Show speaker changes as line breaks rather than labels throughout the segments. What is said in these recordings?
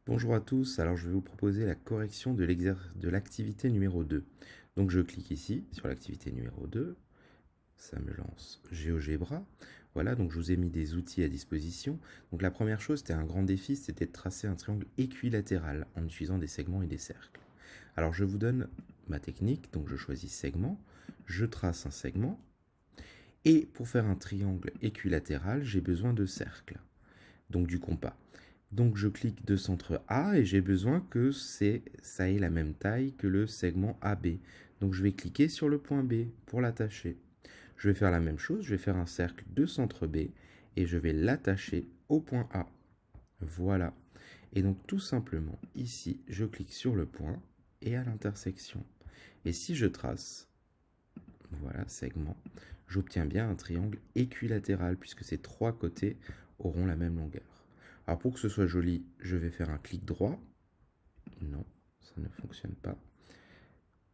Bonjour à tous, alors je vais vous proposer la correction de l'activité numéro 2. Donc je clique ici sur l'activité numéro 2, ça me lance GeoGebra. Voilà, donc je vous ai mis des outils à disposition. Donc la première chose, c'était un grand défi, c'était de tracer un triangle équilatéral en utilisant des segments et des cercles. Alors je vous donne ma technique, donc je choisis segment, je trace un segment, et pour faire un triangle équilatéral, j'ai besoin de cercles, donc du compas. Donc je clique de centre A et j'ai besoin que ça ait la même taille que le segment AB. Donc je vais cliquer sur le point B pour l'attacher. Je vais faire la même chose, je vais faire un cercle de centre B et je vais l'attacher au point A. Voilà. Et donc tout simplement, ici, je clique sur le point et à l'intersection. Et si je trace, voilà, segment, j'obtiens bien un triangle équilatéral puisque ces trois côtés auront la même longueur. Alors pour que ce soit joli, je vais faire un clic droit. Non, ça ne fonctionne pas.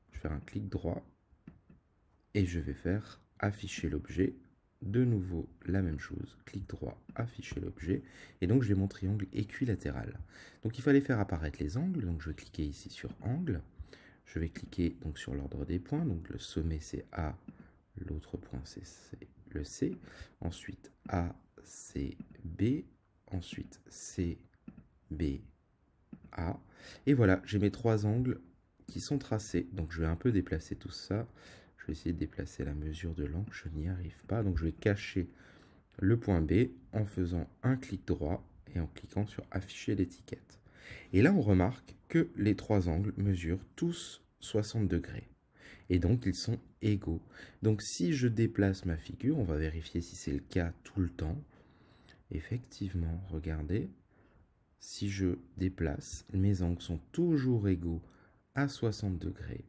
Je vais faire un clic droit et je vais faire afficher l'objet. De nouveau la même chose, clic droit, afficher l'objet. Et donc j'ai mon triangle équilatéral. Donc il fallait faire apparaître les angles. Donc je vais cliquer ici sur angle. Je vais cliquer donc sur l'ordre des points. Donc le sommet c'est A, l'autre point c'est le C. Ensuite A, C, B. Ensuite C, B, A. Et voilà, j'ai mes trois angles qui sont tracés. Donc je vais un peu déplacer tout ça. Je vais essayer de déplacer la mesure de l'angle. Je n'y arrive pas. Donc je vais cacher le point B en faisant un clic droit et en cliquant sur afficher l'étiquette. Et là, on remarque que les trois angles mesurent tous 60 degrés. Et donc, ils sont égaux. Donc, si je déplace ma figure, on va vérifier si c'est le cas tout le temps. Effectivement, regardez, si je déplace, mes angles sont toujours égaux à 60 degrés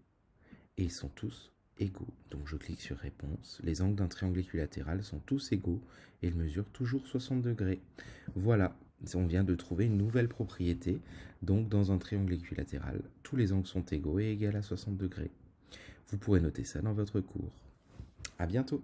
et ils sont tous égaux. Donc je clique sur réponse. Les angles d'un triangle équilatéral sont tous égaux et ils mesurent toujours 60 degrés. Voilà, on vient de trouver une nouvelle propriété. Donc dans un triangle équilatéral, tous les angles sont égaux et égaux à 60 degrés. Vous pourrez noter ça dans votre cours. À bientôt!